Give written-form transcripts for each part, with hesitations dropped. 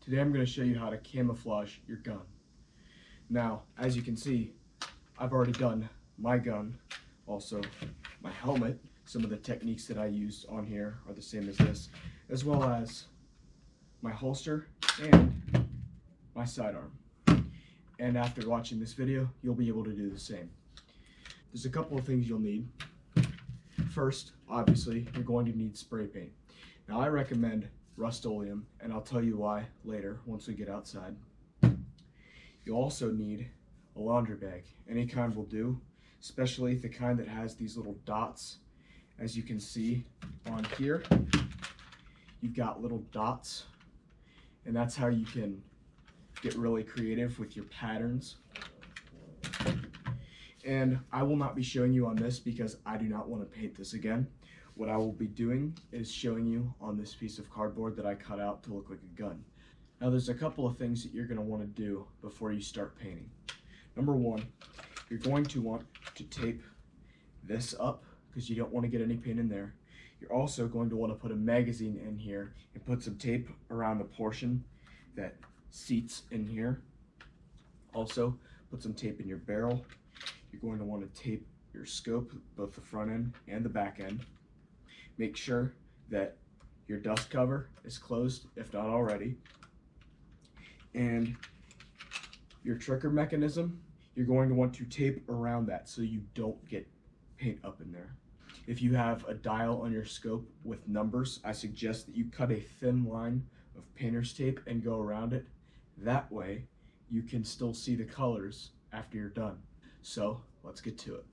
Today I'm going to show you how to camouflage your gun. Now, as you can see, I've already done my gun, also my helmet. Some of the techniques that I used on here are the same as this, as well as my holster and my sidearm. And after watching this video, you'll be able to do the same. There's a couple of things you'll need. First, obviously, you're going to need spray paint. Now, I recommend Rust-Oleum, and I'll tell you why later once we get outside. You'll also need a laundry bag. Any kind will do, especially the kind that has these little dots. As you can see on here, you've got little dots, and that's how you can get really creative with your patterns. And I will not be showing you on this because I do not want to paint this again. What I will be doing is showing you on this piece of cardboard that I cut out to look like a gun. Now there's a couple of things that you're going to want to do before you start painting. Number one, you're going to want to tape this up because you don't want to get any paint in there. You're also going to want to put a magazine in here and put some tape around the portion that seats in here. Also, put some tape in your barrel. You're going to want to tape your scope, both the front end and the back end. Make sure that your dust cover is closed, if not already. And your trigger mechanism, you're going to want to tape around that so you don't get paint up in there. If you have a dial on your scope with numbers, I suggest that you cut a thin line of painter's tape and go around it. That way, you can still see the colors after you're done. So, let's get to it.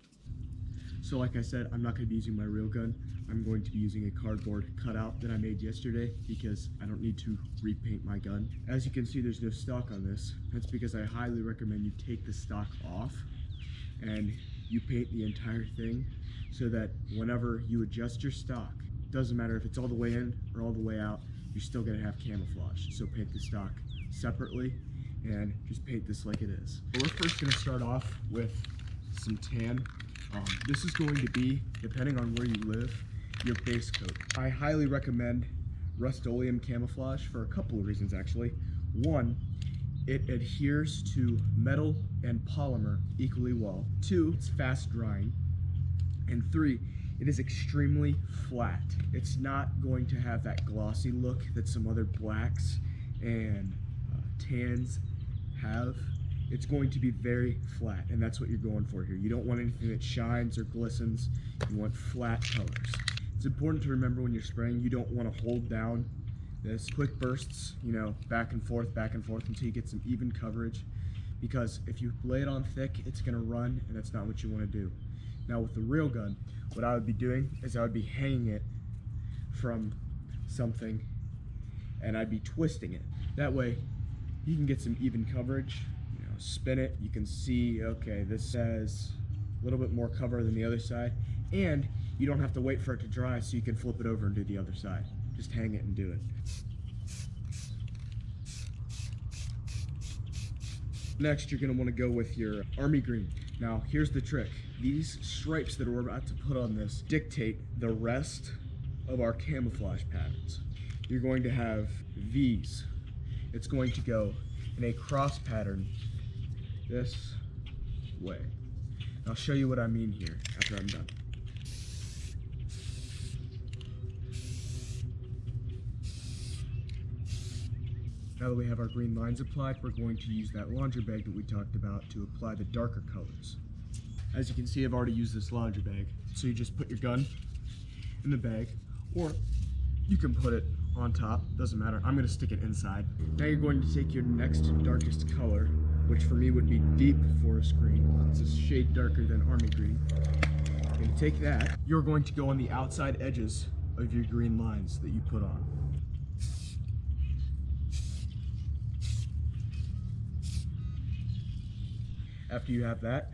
So like I said, I'm not going to be using my real gun. I'm going to be using a cardboard cutout that I made yesterday because I don't need to repaint my gun. As you can see, there's no stock on this. That's because I highly recommend you take the stock off and you paint the entire thing so that whenever you adjust your stock, it doesn't matter if it's all the way in or all the way out, you're still going to have camouflage. So paint the stock separately and just paint this like it is. But we're first going to start off with some tan. This is going to be, depending on where you live, your base coat. I highly recommend Rust-Oleum camouflage for a couple of reasons actually. One, it adheres to metal and polymer equally well. Two, it's fast drying. And three, it is extremely flat. It's not going to have that glossy look that some other blacks and tans have. It's going to be very flat, and that's what you're going for here. You don't want anything that shines or glistens. You want flat colors. It's important to remember when you're spraying, you don't want to hold down this quick bursts, back and forth until you get some even coverage, because if you lay it on thick, it's going to run, and that's not what you want to do. Now with the real gun, what I would be doing is I would be hanging it from something, and I'd be twisting it. That way, you can get some even coverage. Spin it, you can see, okay, this has a little bit more cover than the other side, and you don't have to wait for it to dry, so you can flip it over and do the other side. Just hang it and do it. Next, you're going to want to go with your army green. Now, here's the trick. These stripes that we're about to put on this dictate the rest of our camouflage patterns. You're going to have these. It's going to go in a cross pattern this way. I'll show you what I mean here after I'm done. Now that we have our green lines applied, we're going to use that laundry bag that we talked about to apply the darker colors. As you can see, I've already used this laundry bag. So you just put your gun in the bag, or you can put it on top, doesn't matter. I'm going to stick it inside. Now you're going to take your next darkest color, which for me would be deep forest green. It's a shade darker than army green. You're going to take that. You're going to go on the outside edges of your green lines that you put on. After you have that,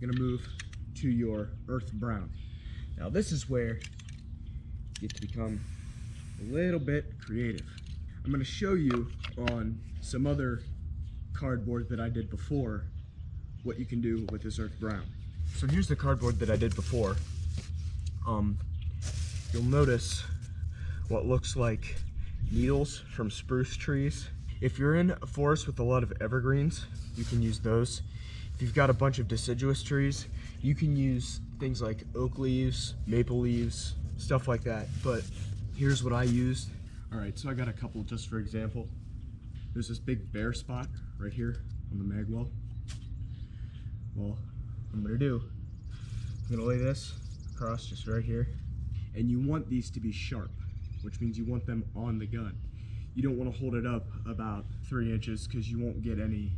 you're going to move to your earth brown. Now this is where you get to become a little bit creative. I'm going to show you on some other cardboard that I did before what you can do with this earth brown. So here's the cardboard that I did before. You'll notice what looks like needles from spruce trees, If you're in a forest with a lot of evergreens, you can use those. If you've got a bunch of deciduous trees, you can use things like oak leaves, maple leaves, stuff like that. But here's what I used. All right, so I got a couple just for example. There's this big bare spot right here on the mag wall. Well, what I'm gonna do, I'm gonna lay this across just right here. And you want these to be sharp, which means you want them on the gun. You don't want to hold it up about 3 inches because you won't get any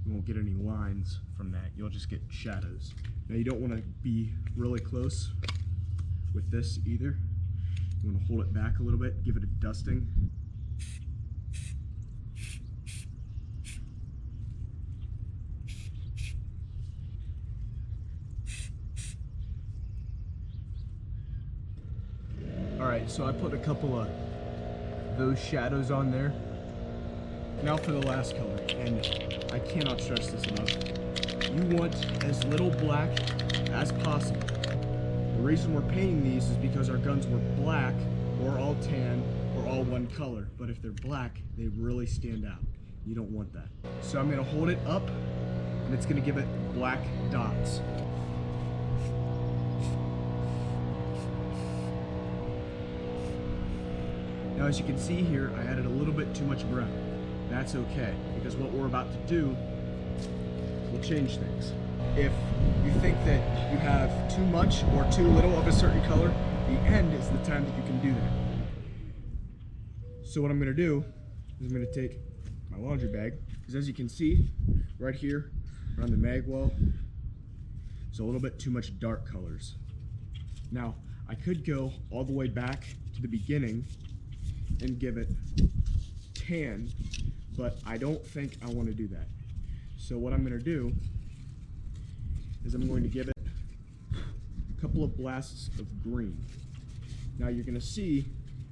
lines from that. You'll just get shadows. Now you don't want to be really close with this either. You want to hold it back a little bit, give it a dusting. Alright, so I put a couple of those shadows on there. Now for the last color, and I cannot stress this enough. You want as little black as possible. The reason we're painting these is because our guns were black, or all tan, or all one color. But if they're black, they really stand out. You don't want that. So I'm gonna hold it up, and it's gonna give it black dots. Now as you can see here, I added a little bit too much brown. That's okay, because what we're about to do will change things. If you think that you have too much or too little of a certain color, the end is the time that you can do that. So what I'm gonna do is I'm gonna take my laundry bag, because as you can see, right here, around the mag wall, there's a little bit too much dark colors. Now, I could go all the way back to the beginning and give it tan, but I don't think I want to do that. So what I'm going to do is I'm going to give it a couple of blasts of green. Now you're going to see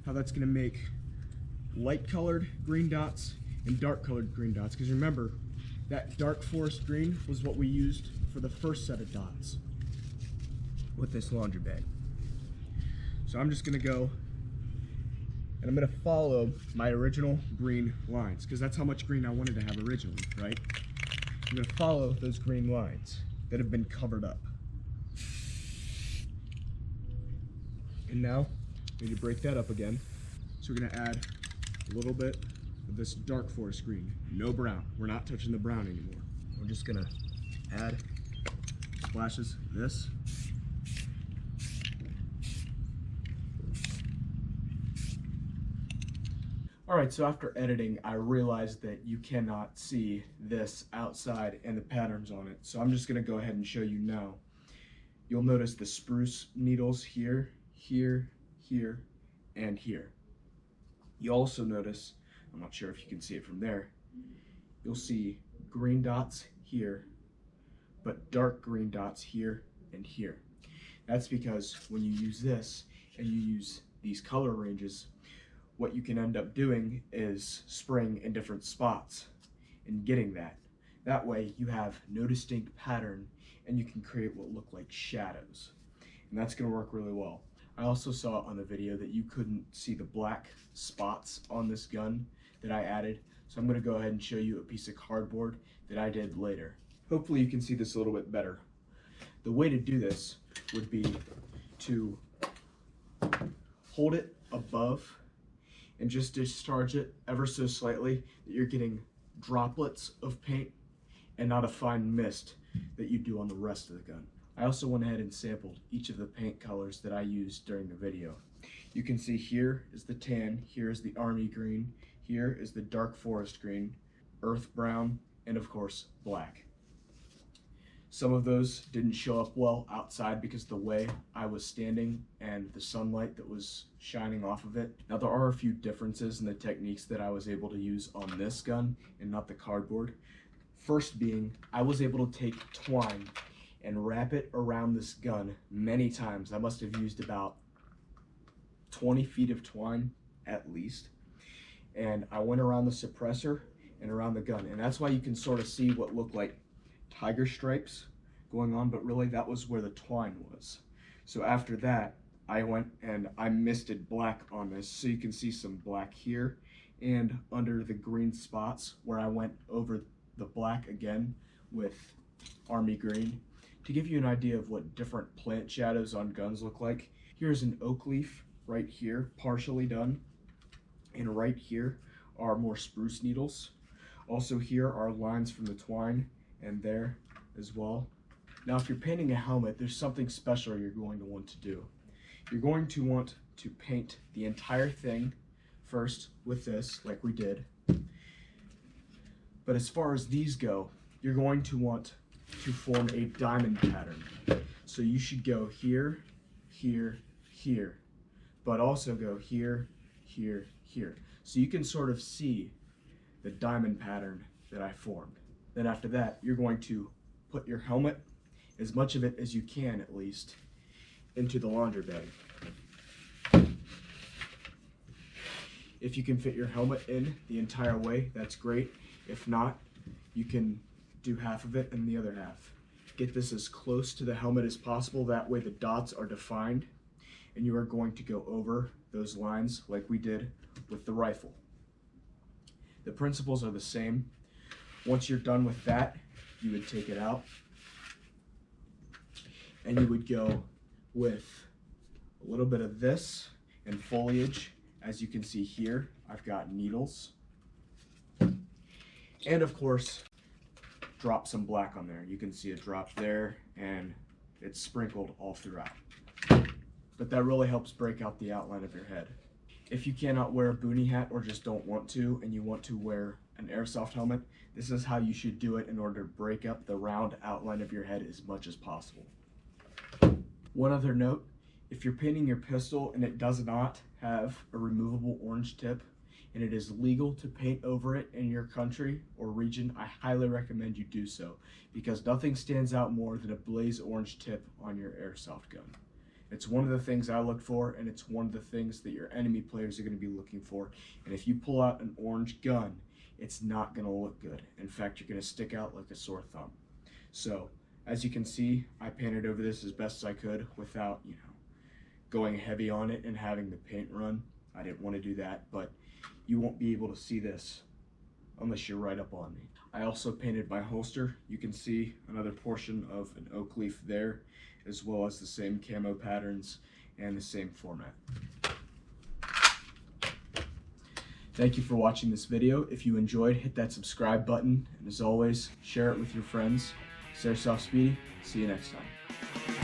how that's going to make light colored green dots and dark colored green dots, because remember that dark forest green was what we used for the first set of dots with this laundry bag. So I'm just going to go and I'm going to follow my original green lines, because that's how much green I wanted to have originally, right? I'm going to follow those green lines that have been covered up. And now, we need to break that up again. So we're going to add a little bit of this dark forest green. No brown. We're not touching the brown anymore. We're just going to add splashes of this. Alright, so after editing, I realized that you cannot see this outside and the patterns on it. So I'm just going to go ahead and show you now. You'll notice the spruce needles here, here, here, and here. You also notice, I'm not sure if you can see it from there, you'll see green dots here, but dark green dots here and here. That's because when you use this and you use these color ranges, what you can end up doing is spraying in different spots and getting that. That way you have no distinct pattern and you can create what look like shadows. And that's gonna work really well. I also saw on the video that you couldn't see the black spots on this gun that I added. So I'm gonna go ahead and show you a piece of cardboard that I did later. Hopefully you can see this a little bit better. The way to do this would be to hold it above and just discharge it ever so slightly, that you're getting droplets of paint and not a fine mist that you do on the rest of the gun. I also went ahead and sampled each of the paint colors that I used during the video. You can see here is the tan, here is the army green, here is the dark forest green, earth brown, and of course black. Some of those didn't show up well outside because of the way I was standing and the sunlight that was shining off of it. Now there are a few differences in the techniques that I was able to use on this gun and not the cardboard. First being, I was able to take twine and wrap it around this gun many times. I must have used about 20 feet of twine at least. And I went around the suppressor and around the gun. And that's why you can sort of see what looked like tiger stripes going on, but really that was where the twine was. So after that, I went and I misted black on this, so you can see some black here and under the green spots where I went over the black again with army green to give you an idea of what different plant shadows on guns look like. Here's an oak leaf right here, partially done, and right here are more spruce needles. Also here are lines from the twine, and there as well. Now if you're painting a helmet, there's something special you're going to want to do. You're going to want to paint the entire thing first with this, like we did. But as far as these go, you're going to want to form a diamond pattern. So you should go here, here, here, but also go here, here, here. So you can sort of see the diamond pattern that I formed. Then after that, you're going to put your helmet, as much of it as you can at least, into the laundry bag. If you can fit your helmet in the entire way, that's great. If not, you can do half of it and the other half. Get this as close to the helmet as possible, that way the dots are defined, and you are going to go over those lines like we did with the rifle. The principles are the same. Once you're done with that, you would take it out, and you would go with a little bit of this and foliage. As you can see here, I've got needles. And of course, drop some black on there. You can see a drop there, and it's sprinkled all throughout. But that really helps break out the outline of your head. If you cannot wear a boonie hat or just don't want to, and you want to wear an airsoft helmet, this is how you should do it in order to break up the round outline of your head as much as possible. One other note, if you're painting your pistol and it does not have a removable orange tip, and it is legal to paint over it in your country or region, I highly recommend you do so, because nothing stands out more than a blaze orange tip on your airsoft gun. It's one of the things I look for, and it's one of the things that your enemy players are going to be looking for. And if you pull out an orange gun, it's not going to look good. In fact, you're going to stick out like a sore thumb. So, as you can see, I painted over this as best as I could without, going heavy on it and having the paint run. I didn't want to do that, but you won't be able to see this unless you're right up on me. I also painted my holster. You can see another portion of an oak leaf there, as well as the same camo patterns and the same format. Thank you for watching this video. If you enjoyed, hit that subscribe button, and as always, share it with your friends. It's Airsoft Speedy. See you next time.